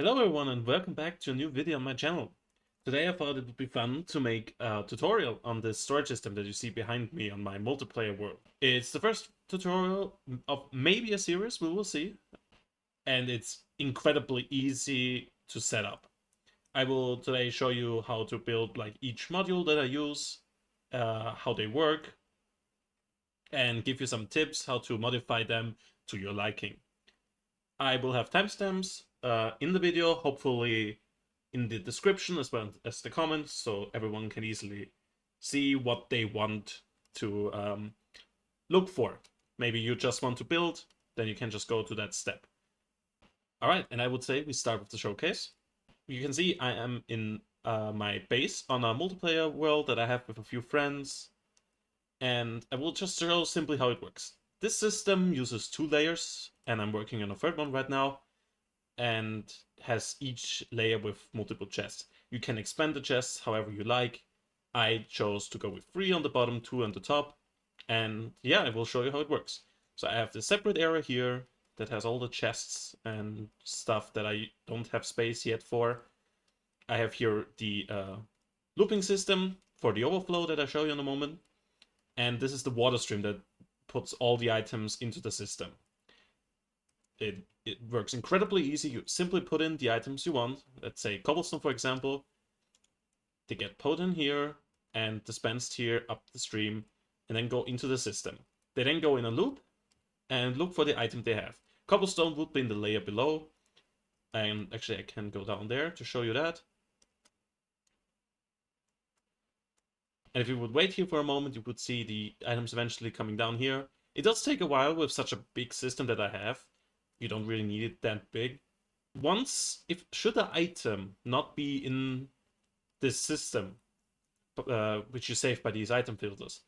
Hello everyone and welcome back to a new video on my channel. Today I thought it would be fun to make a tutorial on this storage system that you see behind me on my multiplayer world. It's the first tutorial of maybe a series, we will see, and it's incredibly easy to set up. I will today show you how to build like each module that I use, how they work, and give you some tips how to modify them to your liking. I will have timestamps in the video, hopefully in the description as well as the comments, so everyone can easily see what they want to look for. Maybe you just want to build, then you can just go to that step. All right, and I would say we start with the showcase. You can see I am in my base on a multiplayer world that I have with a few friends, and I will just show simply how it works. This system uses 2 layers, and I'm working on a third one right now, and has each layer with multiple chests. You can expand the chests however you like. I chose to go with 3 on the bottom, 2 on the top, and yeah, I will show you how it works. So I have this separate area here that has all the chests and stuff that I don't have space yet for. I have here the looping system for the overflow that I show you in a moment, and this is the water stream that puts all the items into the system. It works incredibly easy. You simply put in the items you want. Let's say cobblestone, for example. They get put in here and dispensed here up the stream and then go into the system. They then go in a loop and look for the item they have. Cobblestone would be in the layer below. And actually I can go down there to show you that. And if you would wait here for a moment, you would see the items eventually coming down here. It does take a while with such a big system that I have. You don't really need it that big. Should the item not be in this system, which you save by these item filters,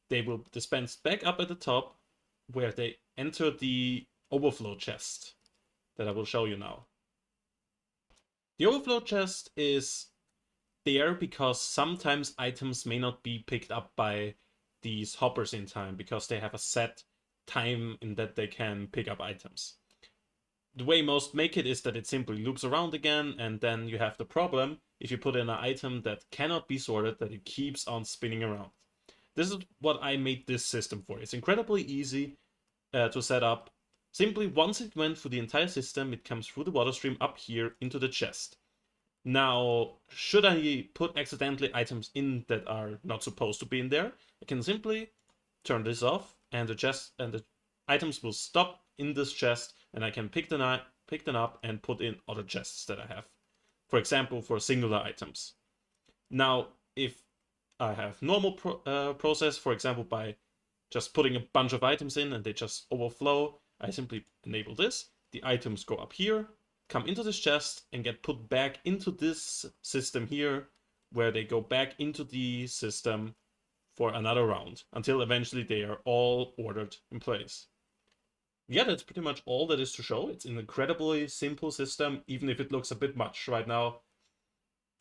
they will dispense back up at the top where they enter the overflow chest that I will show you now. The overflow chest is there because sometimes items may not be picked up by these hoppers in time because they have a set time in that they can pick up items. The way most make it is that it simply loops around again, and then you have the problem if you put in an item that cannot be sorted, that it keeps on spinning around. This is what I made this system for. It's incredibly easy to set up. Simply once it went through the entire system, it comes through the water stream up here into the chest. Now, should I put accidentally items in that are not supposed to be in there, I can simply turn this off and the items will stop in this chest, and I can pick them up and put in other chests that I have. For example, for singular items. Now, if I have normal process, for example, by just putting a bunch of items in and they just overflow, I simply enable this. The items go up here, come into this chest, and get put back into this system here, where they go back into the system for another round, until eventually they are all ordered in place. Yeah, that's pretty much all that is to show. It's an incredibly simple system, even if it looks a bit much right now.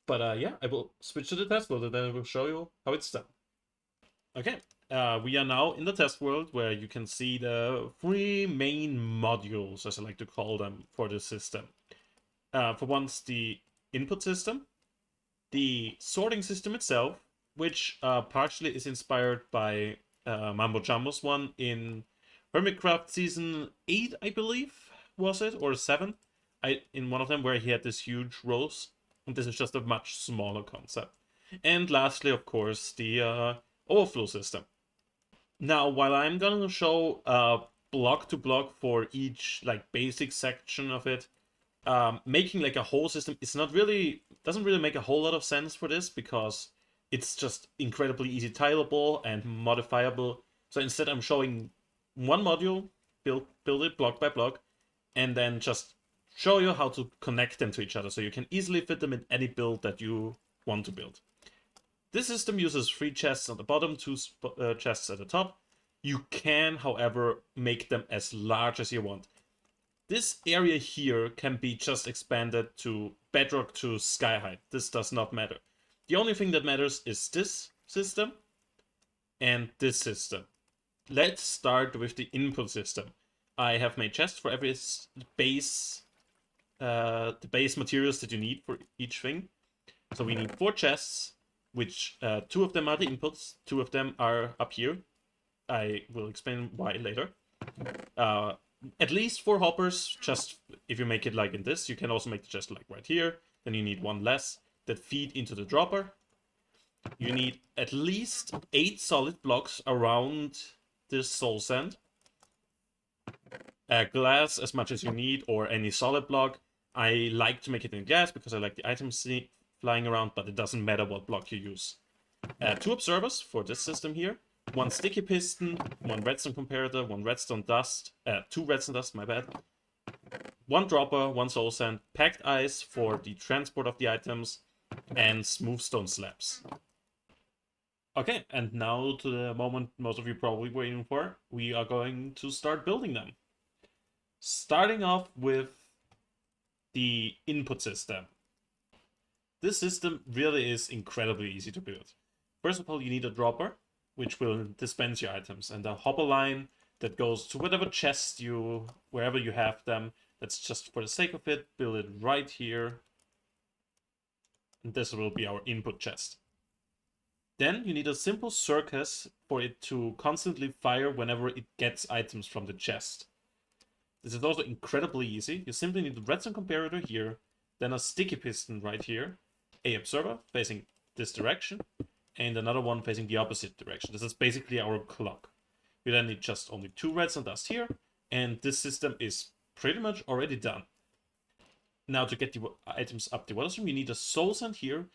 But yeah, I will switch to the test world and then I will show you how it's done. Okay, we are now in the test world where you can see the 3 main modules, as I like to call them, for this system. For once, the input system, the sorting system itself, which partially is inspired by Mambo Jumbo's one in Hermitcraft Season 8, I believe, was it? Or 7? In one of them where he had this huge rose. And this is just a much smaller concept. And lastly, of course, the overflow system. Now, while I'm gonna show block to block for each like basic section of it, making like a whole system doesn't really make a whole lot of sense for this because it's just incredibly easy tileable and modifiable. So instead I'm showing one module, build it block by block, and then just show you how to connect them to each other so you can easily fit them in any build that you want to build. This system uses 3 chests on the bottom, 2 chests at the top. You can, however, make them as large as you want. This area here can be just expanded to bedrock to sky height. This does not matter. The only thing that matters is this system and this system. Let's start with the input system. I have made chests for every base the base materials that you need for each thing. So we need 4 chests, which 2 of them are the inputs, 2 of them are up here. I will explain why later. At least 4 hoppers, just if you make it like in this. You can also make the chest like right here. Then you need 1 less that feed into the dropper. You need at least 8 solid blocks around this soul sand. Glass as much as you need, or any solid block. I like to make it in glass because I like the items flying around, but it doesn't matter what block you use. 2 observers for this system here. 1 sticky piston, 1 redstone comparator, 1 redstone dust, 2 redstone dust, my bad. 1 dropper, 1 soul sand, packed ice for the transport of the items, and smooth stone slabs. Okay, and now to the moment most of you probably waiting for. We are going to start building them. Starting off with the input system. This system really is incredibly easy to build. First of all, you need a dropper, which will dispense your items, and a hopper line that goes to whatever chest wherever you have them. Let's just, for the sake of it, build it right here. And this will be our input chest. Then you need a simple circus for it to constantly fire whenever it gets items from the chest. This is also incredibly easy. You simply need the redstone comparator here, then a sticky piston right here, a observer facing this direction, and another one facing the opposite direction. This is basically our clock. We then need just only 2 redstone dust here, and this system is pretty much already done. Now to get the items up the water stream, you need a soul sand here,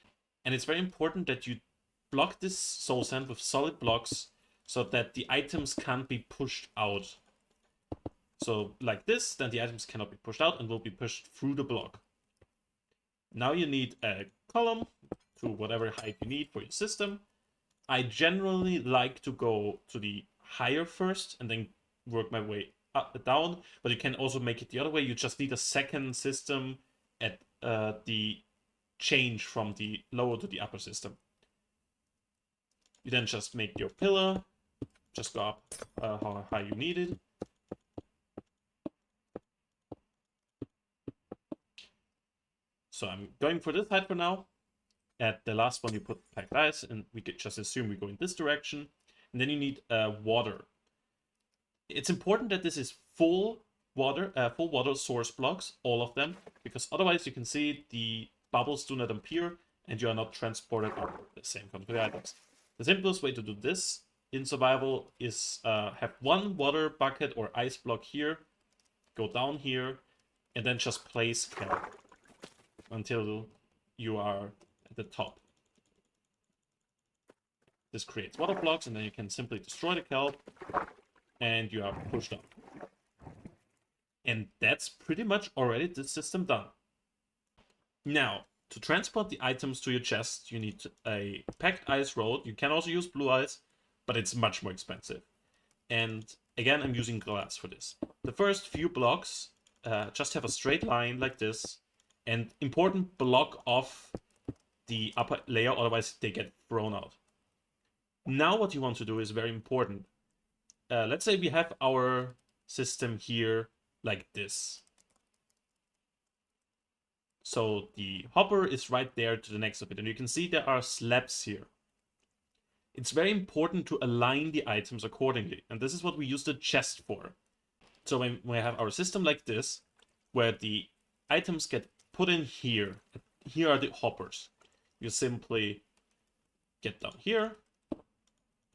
and it's very important that you block this soul sand with solid blocks so that the items can't be pushed out. So like this, then the items cannot be pushed out and will be pushed through the block. Now you need a column to whatever height you need for your system. I generally like to go to the higher first and then work my way up down, but you can also make it the other way. You just need a second system at the change from the lower to the upper system. You then just make your pillar, just go up how high you need it. So I'm going for this height for now. At the last one you put packed ice, and we could just assume we go in this direction. And then you need water. It's important that this is full water source blocks, all of them, because otherwise you can see the bubbles do not appear and you are not transported upward. The same comes with the items. The simplest way to do this in survival is have 1 water bucket or ice block here, go down here, and then just place kelp until you are at the top. This creates water blocks, and then you can simply destroy the kelp, and you are pushed up. And that's pretty much already the system done. Now, to transport the items to your chest, you need a packed ice road. You can also use blue ice, but it's much more expensive. And again, I'm using glass for this. The first few blocks just have a straight line like this, and important, block off the upper layer, otherwise they get thrown out. Now what you want to do is very important. Let's say we have our system here like this. So the hopper is right there to the next of it, and you can see there are slabs here. It's very important to align the items accordingly, and this is what we use the chest for. So when we have our system like this, where the items get put in here, here are the hoppers. You simply get down here,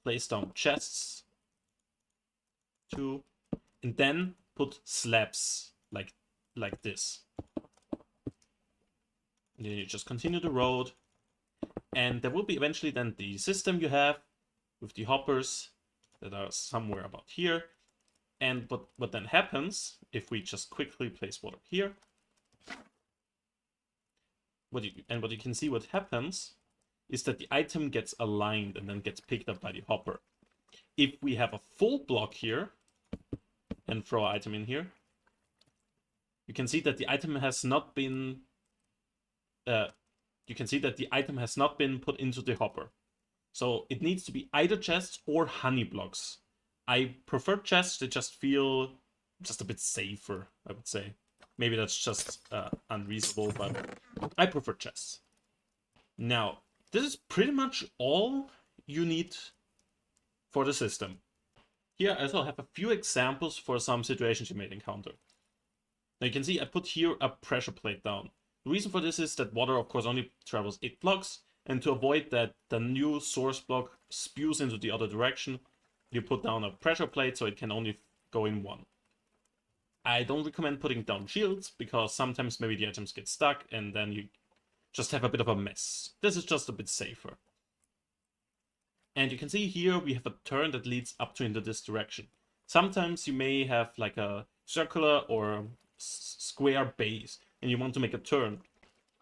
place down chests, 2, and then put slabs like this. And then you just continue the road, and there will be eventually then the system you have with the hoppers that are somewhere about here. And what then happens if we just quickly place water here? What you can see what happens is that the item gets aligned and then gets picked up by the hopper. If we have a full block here and throw an item in here, you can see that the item has not been put into the hopper. So it needs to be either chests or honey blocks. I prefer chests, they just feel just a bit safer, I would say. Maybe that's just unreasonable, but I prefer chests. Now, this is pretty much all you need for the system. Here I also have a few examples for some situations you may encounter. Now you can see I put here a pressure plate down. The reason for this is that water of course only travels 8 blocks, and to avoid that the new source block spews into the other direction, you put down a pressure plate so it can only go in one. I don't recommend putting down shields, because sometimes maybe the items get stuck and then you just have a bit of a mess. This is just a bit safer. And you can see here we have a turn that leads up to into this direction. Sometimes you may have like a circular or square base and you want to make a turn.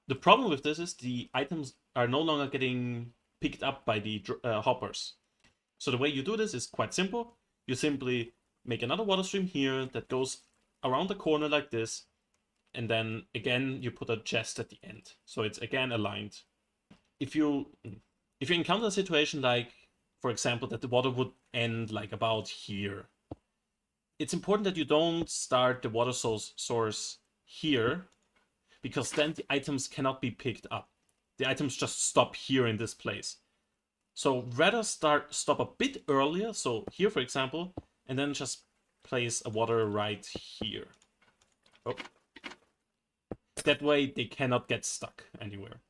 The problem with this is the items are no longer getting picked up by the hoppers. So the way you do this is quite simple. You simply make another water stream here that goes around the corner like this, and then again you put a chest at the end, so it's again aligned. If you encounter a situation like, for example, that the water would end like about here, it's important that you don't start the water source here, because then the items cannot be picked up. The items just stop here in this place. So rather stop a bit earlier, so here for example, and then just place a water right here. Oh. That way they cannot get stuck anywhere.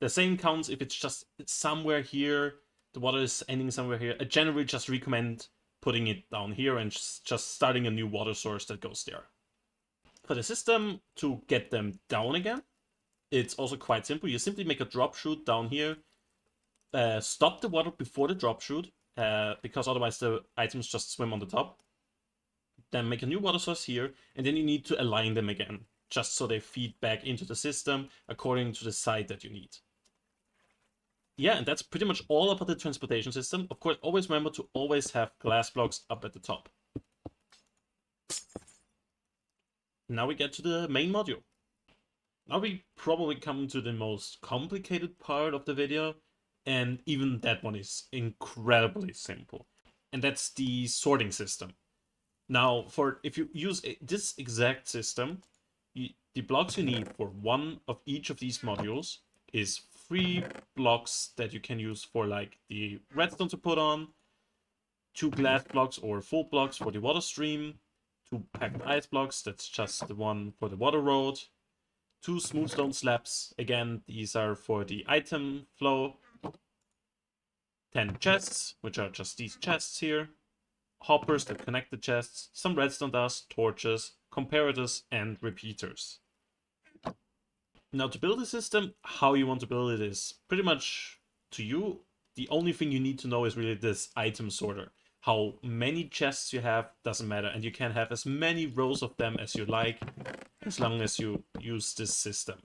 The same counts if it's just somewhere here, the water is ending somewhere here. I generally just recommend putting it down here and just starting a new water source that goes there. For the system, to get them down again, it's also quite simple. You simply make a drop chute down here, stop the water before the drop chute, because otherwise the items just swim on the top. Then make a new water source here, and then you need to align them again, just so they feed back into the system according to the side that you need. Yeah, and that's pretty much all about the transportation system. Of course, always remember to always have glass blocks up at the top. Now we get to the main module. Now we probably come to the most complicated part of the video, and even that one is incredibly simple. And that's the sorting system. Now, if you use this exact system, the blocks you need for one of each of these modules is 3 blocks that you can use for like the redstone to put on, 2 glass blocks or full blocks for the water stream, 2 packed ice blocks, that's just the one for the water road, 2 smooth stone slabs, again these are for the item flow, 10 chests, which are just these chests here, hoppers that connect the chests, some redstone dust, torches, comparators, and repeaters. Now to build a system, how you want to build it is pretty much to you. The only thing you need to know is really this item sorter. How many chests you have doesn't matter, and you can have as many rows of them as you like, as long as you use this system.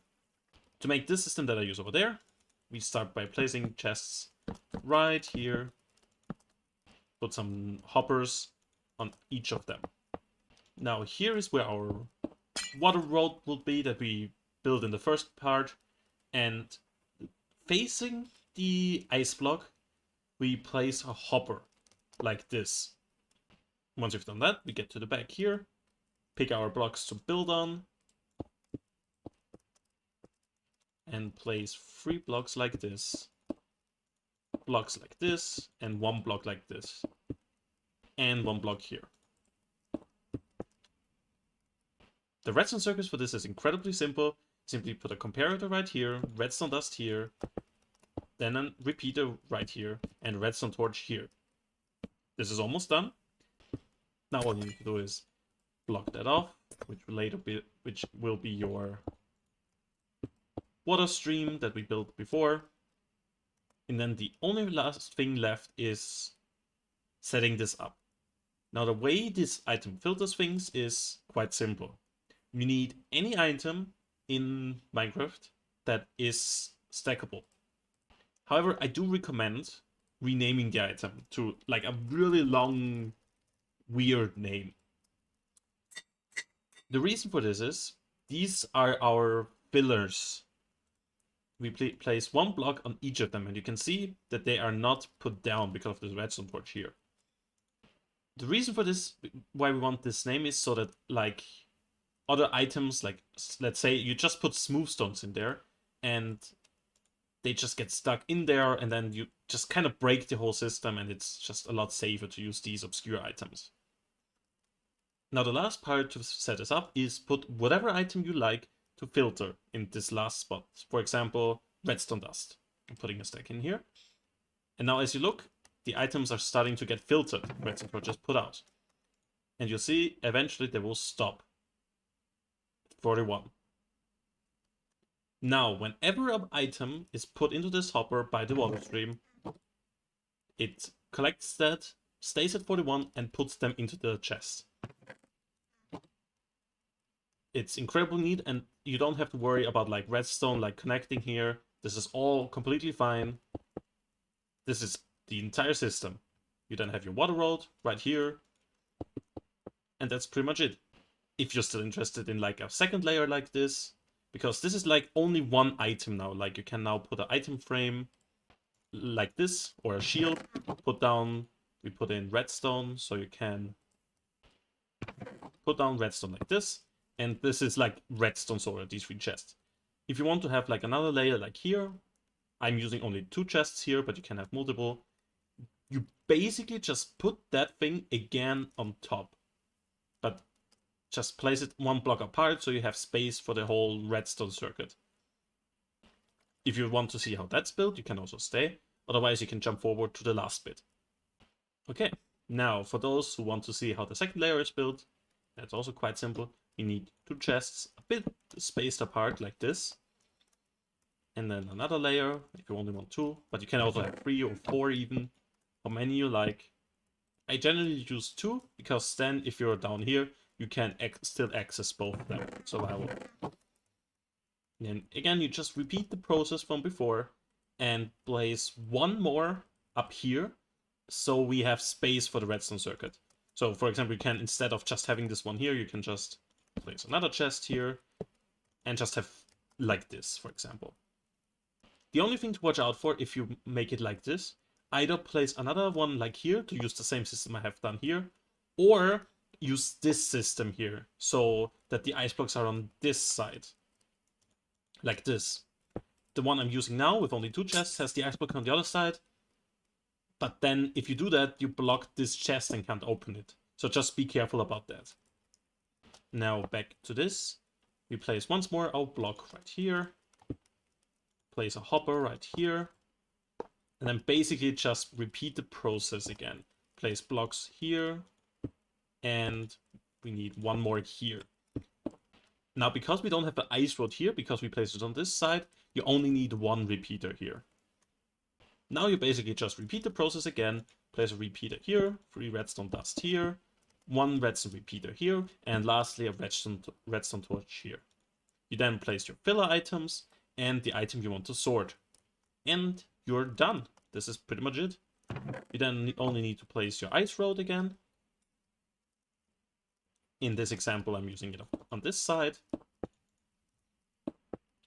To make this system that I use over there, we start by placing chests right here, put some hoppers on each of them. Now here is where our water road will be that we build in the first part, and facing the ice block we place a hopper like this. Once we've done that, we get to the back here, pick our blocks to build on, and place 3 blocks like this, and 1 block like this, and 1 block here. The redstone circuits for this is incredibly simple. Simply put a comparator right here, redstone dust here, then a repeater right here, and a redstone torch here. This is almost done. Now all you need to do is block that off, which will be your water stream that we built before. And then the only last thing left is setting this up. Now the way this item filters things is quite simple. You need any item in Minecraft that is stackable. However, I do recommend renaming the item to like a really long, weird name. The reason for this is these are our fillers. We place 1 block on each of them, and you can see that they are not put down because of this redstone torch here. The reason for this, why we want this name, is so that like other items, like let's say you just put smooth stones in there and they just get stuck in there, and then you just kind of break the whole system, and it's just a lot safer to use these obscure items. Now the last part to set this up is put whatever item you like to filter in this last spot. For example, redstone dust. I'm putting a stack in here. And now as you look, the items are starting to get filtered. Redstone core just put out. And you'll see eventually they will stop. 41. Now, whenever an item is put into this hopper by the water stream, it collects that, stays at 41, and puts them into the chest. It's incredibly neat, and you don't have to worry about like redstone like connecting here. This is all completely fine. This is the entire system. You then have your water road right here, and that's pretty much it. If you're still interested in like a second layer like this, because this is like only one item now, like you can now put an item frame like this, or a shield, put down, we put in redstone, so you can put down redstone like this, and this is like redstone sorted, these 3 chests. If you want to have like another layer like here, I'm using only 2 chests here, but you can have multiple. You basically just put that thing again on top, but just place it 1 block apart so you have space for the whole redstone circuit. If you want to see how that's built, you can also stay. Otherwise, you can jump forward to the last bit. Okay, now for those who want to see how the second layer is built, that's also quite simple. You need 2 chests a bit spaced apart like this. And then another layer, if you only want 2. But you can also have 3 or 4 even, how many you like. I generally use 2, because then if you're down here, you can still access both of them. So I will. And again, you just repeat the process from before and place 1 more up here, so we have space for the redstone circuit. So for example, you can, instead of just having this one here, you can just place another chest here and just have like this, for example. The only thing to watch out for if you make it like this, either place another one like here to use the same system I have done here, or use this system here so that the ice blocks are on this side. Like this. The one I'm using now with only 2 chests has the ice block on the other side. But then if you do that, you block this chest and can't open it. So just be careful about that. Now back to this. We place once more our block right here. Place a hopper right here. And then basically just repeat the process again. Place blocks here. And we need 1 more here. Now, because we don't have the ice road here, because we placed it on this side, you only need 1 repeater here. Now you basically just repeat the process again, place a repeater here, 3 redstone dust here, 1 redstone repeater here, and lastly a redstone torch here. You then place your filler items and the item you want to sort. And you're done. This is pretty much it. You then only need to place your ice road again. In this example, I'm using it on this side.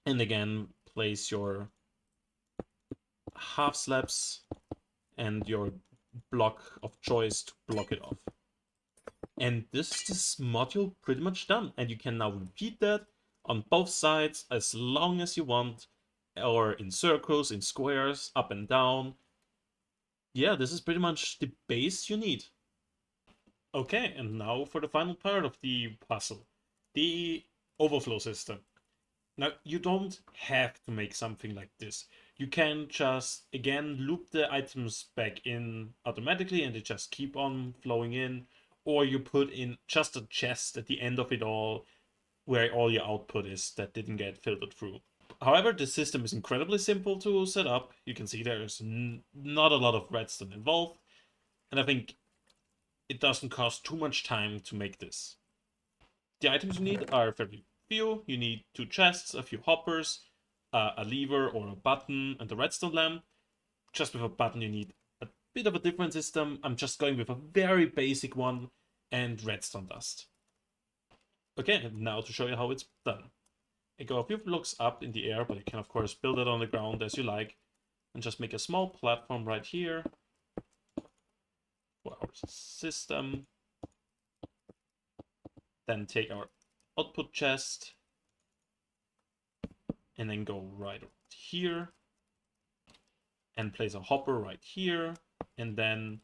And again, place your half slabs and your block of choice to block it off. And this is this module pretty much done. And you can now repeat that on both sides as long as you want, or in circles, in squares, up and down. Yeah, this is pretty much the base you need. Okay, and now for the final part of the puzzle, the overflow system. Now, you don't have to make something like this. You can just, again, loop the items back in automatically and they just keep on flowing in. Or you put in just a chest at the end of it all, where all your output is that didn't get filtered through. However, this system is incredibly simple to set up. You can see there's not a lot of redstone involved. And I think it doesn't cost too much time to make this. The items you need are fairly few. You need 2 chests, a few hoppers, a lever or a button, and a redstone lamp. Just with a button you need a bit of a different system. I'm just going with a very basic one, and redstone dust. Okay, now to show you how it's done. I go a few blocks up in the air, but you can of course build it on the ground as you like. And just make a small platform right here for our system. Then take our output chest, and then go right here, and place a hopper right here, and then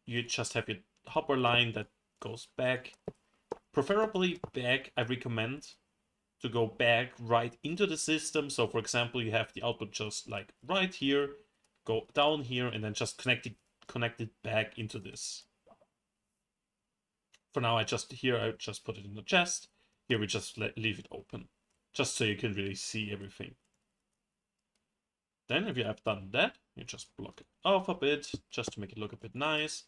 you just have your hopper line that goes back. Preferably back, I recommend to go back right into the system. So for example, you have the output just like right here, go down here, and then just connect it back into this. For now, I just put it in the chest. Here we just leave it open, just so you can really see everything. Then if you have done that, you just block it off a bit, just to make it look a bit nice.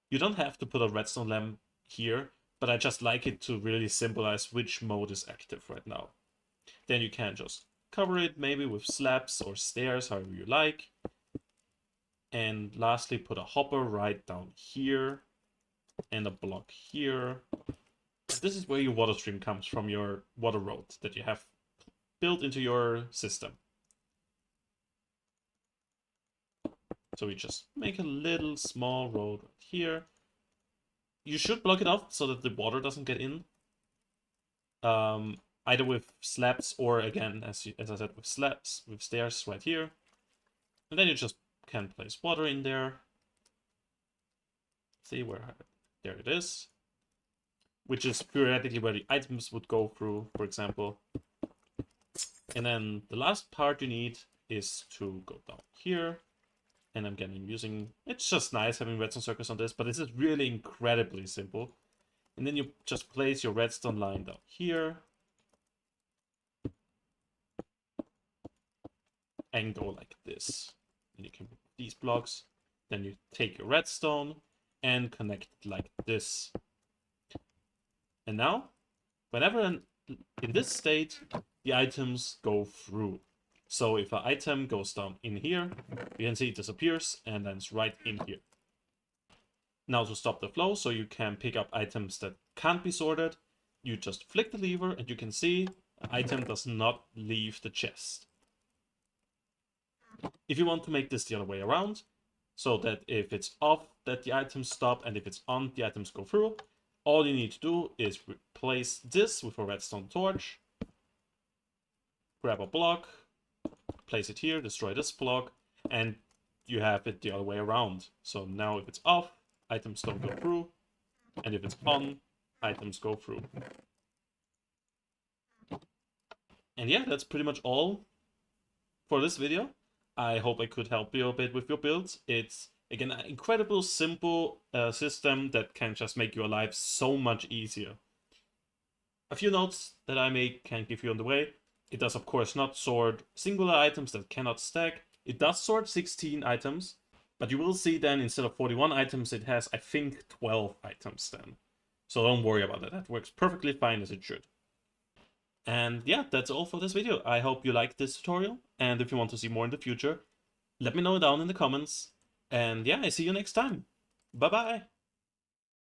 You don't have to put a redstone lamp here, but I just like it to really symbolize which mode is active right now. Then you can just cover it maybe with slabs or stairs, however you like. And lastly, put a hopper right down here and a block here. This is where your water stream comes from, your water road that you have built into your system. So we just make a little small road right here. You should block it off so that the water doesn't get in. Either with slabs or, again, as I said, with slabs, with stairs right here. And then you just can place water in there. See where, there it is. Which is periodically where the items would go through, for example. And then the last part you need is to go down here. And I'm using, it's just nice having redstone circles on this, but this is really incredibly simple. And then you just place your redstone line down here. And go like this. And you can put these blocks. Then you take your redstone and connect it like this. And now, whenever in this state, the items go through. So if an item goes down in here, you can see it disappears and then it's right in here. Now to stop the flow, so you can pick up items that can't be sorted, you just flick the lever and you can see an item does not leave the chest. If you want to make this the other way around, so that if it's off, that the items stop, and if it's on, the items go through, all you need to do is replace this with a redstone torch, grab a block, place it here, destroy this block, and you have it the other way around. So now if it's off, items don't go through, and if it's on, items go through. And yeah, that's pretty much all for this video. I hope I could help you a bit with your builds. It's, again, an incredible simple system that can just make your life so much easier. A few notes that I can give you on the way. It does, of course, not sort singular items that cannot stack. It does sort 16 items, but you will see then instead of 41 items, it has, I think, 12 items then. So don't worry about that. That works perfectly fine as it should. And yeah, that's all for this video. I hope you liked this tutorial, and if you want to see more in the future, let me know down in the comments. And yeah, I see you next time. Bye bye!